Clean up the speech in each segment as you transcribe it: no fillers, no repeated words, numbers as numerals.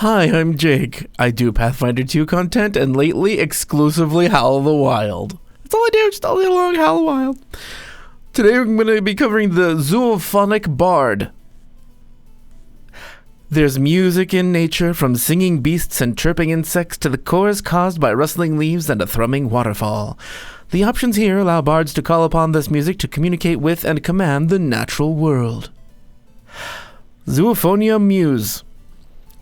Hi, I'm Jake. I do Pathfinder 2 content and lately exclusively Howl the Wild. That's all I do, just all day long Howl the Wild. Today I'm going to be covering the zoophonic bard. There's music in nature, from singing beasts and chirping insects to the chorus caused by rustling leaves and a thrumming waterfall. The options here allow bards to call upon this music to communicate with and command the natural world. Zoophonia Muse.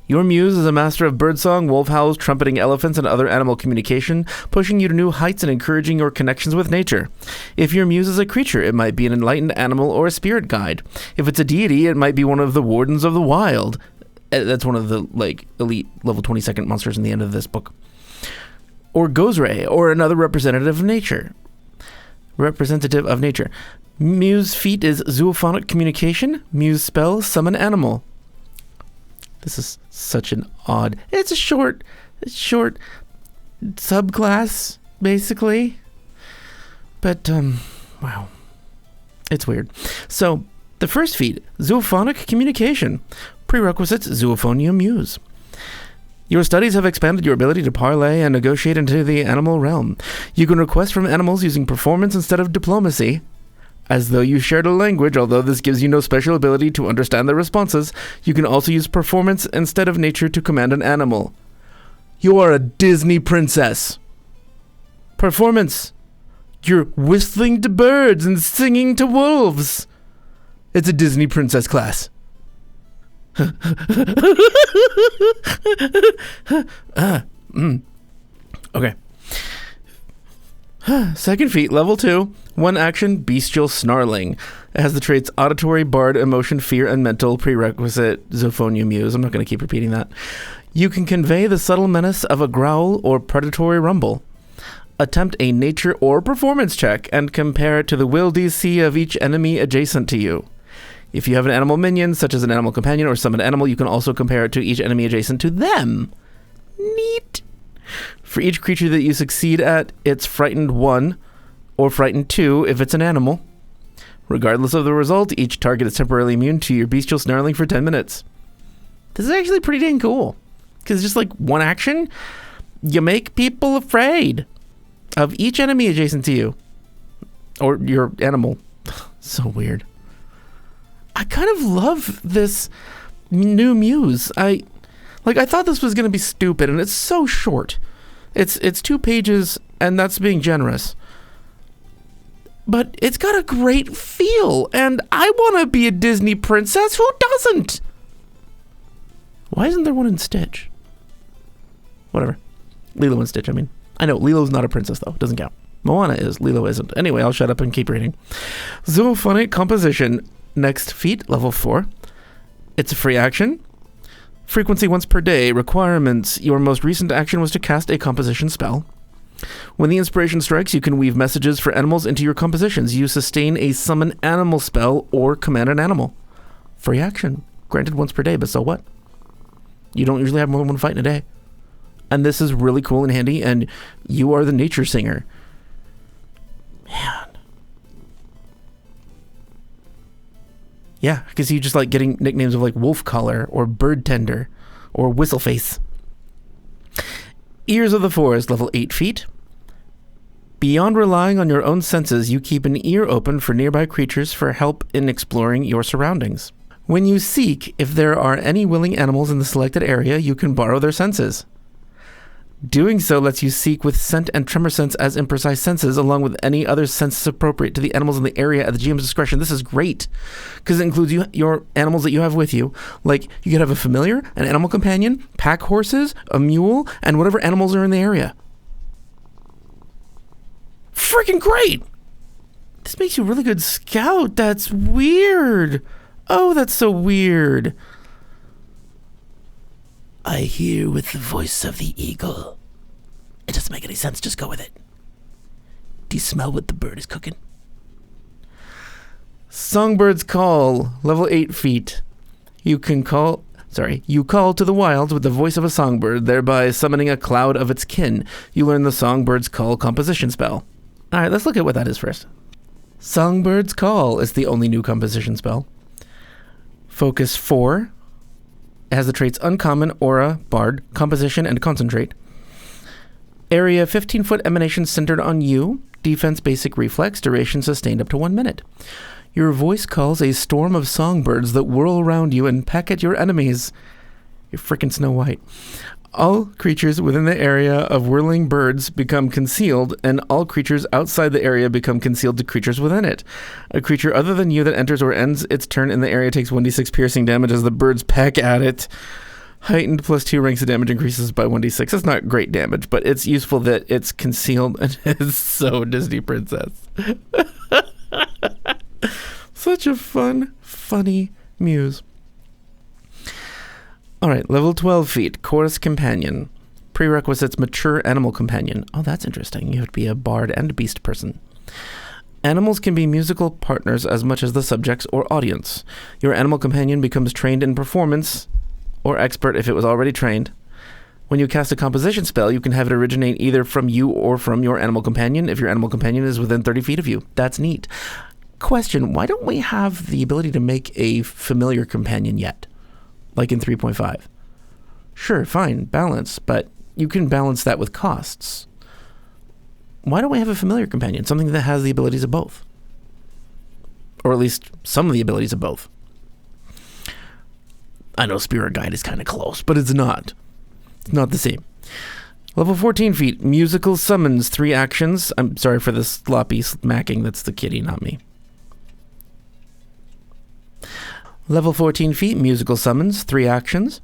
Your muse is a master of birdsong, wolf howls, trumpeting elephants, and other animal communication, pushing you to new heights and encouraging your connections with nature. If your muse is a creature, it might be an enlightened animal or a spirit guide. If it's a deity, it might be one of the wardens of the wild. That's one of the elite level 22nd monsters in the end of this book. Or Gozray, or another representative of nature. Muse feat is zoophonic communication. Muse spell, summon animal. This is such an odd... It's a short subclass, basically. But, wow. It's weird. So, the first feat, zoophonic communication. Prerequisites, zoophonia muse. Your studies have expanded your ability to parlay and negotiate into the animal realm. You can request from animals using performance instead of diplomacy. As though you shared a language, although this gives you no special ability to understand their responses, you can also use performance instead of nature to command an animal. You are a Disney princess. Performance. You're whistling to birds and singing to wolves. It's a Disney princess class. Okay. Second feat, level 2. One action, bestial snarling. It has the traits auditory, bard, emotion, fear, and mental. Prerequisite, zoophonia muse. I'm not going to keep repeating that. You can convey the subtle menace of a growl or predatory rumble. Attempt a nature or performance check and compare it to the will DC of each enemy adjacent to you. If you have an animal minion, such as an animal companion or summon animal, you can also compare it to each enemy adjacent to them. Neat. For each creature that you succeed at, it's frightened 1 or frightened 2 if it's an animal. Regardless of the result, each target is temporarily immune to your bestial snarling for 10 minutes. This is actually pretty dang cool. Because just like one action, you make people afraid of each enemy adjacent to you. Or your animal. So weird. I kind of love this new muse. I thought this was going to be stupid, and it's so short. It's 2 pages, and that's being generous. But it's got a great feel, and I want to be a Disney princess. Who doesn't? Why isn't there one in Stitch? Whatever. Lilo and Stitch, I mean. I know, Lilo's not a princess, though. It doesn't count. Moana is. Lilo isn't. Anyway, I'll shut up and keep reading. Zoophonic composition. Next feat, level 4. It's a free action. Frequency once per day. Requirements. Your most recent action was to cast a composition spell. When the inspiration strikes, you can weave messages for animals into your compositions. You sustain a summon animal spell or command an animal. Free action. Granted once per day, but so what? You don't usually have more than one fight in a day. And this is really cool and handy, and you are the nature singer. Man. Yeah, I can see you just like getting nicknames of like Wolf Collar or Bird Tender or Whistleface. Ears of the Forest, level 8 feet. Beyond relying on your own senses, you keep an ear open for nearby creatures for help in exploring your surroundings. When you seek, if there are any willing animals in the selected area, you can borrow their senses. Doing so lets you seek with scent and tremor sense as imprecise senses, along with any other senses appropriate to the animals in the area at the GM's discretion. This is great, because it includes your animals that you have with you. Like, you could have a familiar, an animal companion, pack horses, a mule, and whatever animals are in the area. Freaking great! This makes you a really good scout. That's weird. Oh, that's so weird. I hear with the voice of the eagle. It doesn't make any sense, just go with it. Do you smell what the bird is cooking? Songbird's Call, level 8 feet. You call to the wilds with the voice of a songbird, thereby summoning a cloud of its kin. You learn the Songbird's Call composition spell. Alright, let's look at what that is first. Songbird's Call is the only new composition spell. Focus 4. It has the traits Uncommon, Aura, Bard, Composition, and Concentrate. Area 15-foot emanation centered on you. Defense basic reflex. Duration sustained up to 1 minute. Your voice calls a storm of songbirds that whirl around you and peck at your enemies. You're freaking Snow White. All creatures within the area of whirling birds become concealed, and all creatures outside the area become concealed to creatures within it. A creature other than you that enters or ends its turn in the area takes 1d6 piercing damage as the birds peck at it. Heightened +2 ranks of damage increases by 1d6. That's not great damage, but it's useful that it's concealed and it's so Disney Princess. Such a funny muse. Alright, level 12 feat, Chorus Companion. Prerequisites, Mature Animal Companion. Oh, that's interesting. You have to be a bard and a beast person. Animals can be musical partners as much as the subjects or audience. Your animal companion becomes trained in performance, or expert if it was already trained. When you cast a composition spell, you can have it originate either from you or from your animal companion if your animal companion is within 30 feet of you. That's neat. Question, why don't we have the ability to make a familiar companion yet? Like in 3.5. Sure, fine, balance, but you can balance that with costs. Why don't we have a familiar companion? Something that has the abilities of both. Or at least some of the abilities of both. I know Spirit Guide is kind of close, but it's not. It's not the same. Level 14 feat, Musical Summons, 3 actions. I'm sorry for the sloppy smacking, that's the kitty, not me. Level 14 feat, Musical Summons, 3 actions.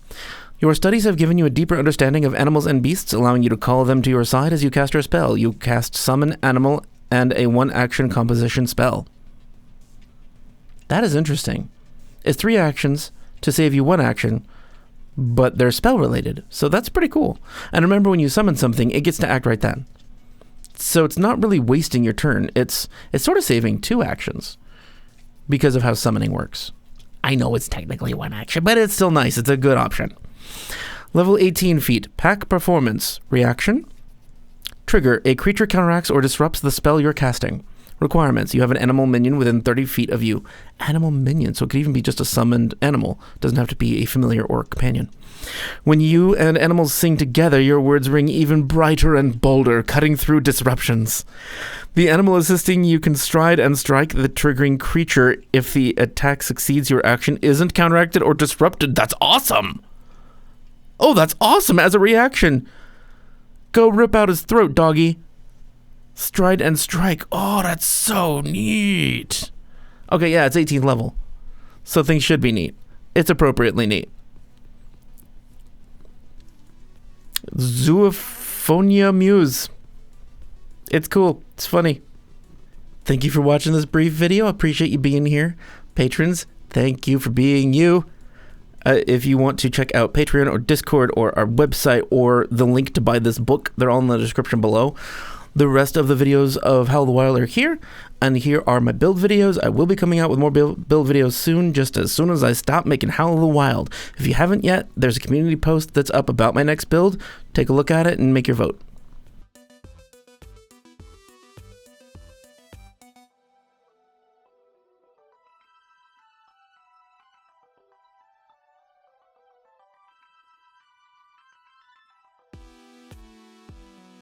Your studies have given you a deeper understanding of animals and beasts, allowing you to call them to your side as you cast your spell. You cast Summon Animal and a 1-action composition spell. That is interesting. It's 3 actions to save you 1 action, but they're spell related, so that's pretty cool. And remember, when you summon something, it gets to act right then. So it's not really wasting your turn. It's sort of saving 2 actions because of how summoning works. I know it's technically 1 action, but it's still nice. It's a good option. Level 18 feat, Pack Performance. Reaction. Trigger, a creature counteracts or disrupts the spell you're casting. Requirements, you have an animal minion within 30 feet of you. Animal minion, so it could even be just a summoned animal. Doesn't have to be a familiar or a companion. When you and animals sing together, your words ring even brighter and bolder, cutting through disruptions. The animal assisting you can stride and strike the triggering creature if the attack succeeds. Your action isn't counteracted or disrupted. That's awesome! Oh, that's awesome as a reaction! Go rip out his throat, doggy. Stride and strike. Oh, that's so neat. Okay, yeah, it's 18th level. So things should be neat. It's appropriately neat. Zoophonia Muse. It's cool. It's funny. Thank you for watching this brief video. I appreciate you being here. Patrons, thank you for being you. If you want to check out Patreon or Discord or our website or the link to buy this book, they're all in the description below. The rest of the videos of Howl the Wild are here, and here are my build videos. I will be coming out with more build videos soon, just as soon as I stop making Howl the Wild. If you haven't yet, there's a community post that's up about my next build. Take a look at it and make your vote.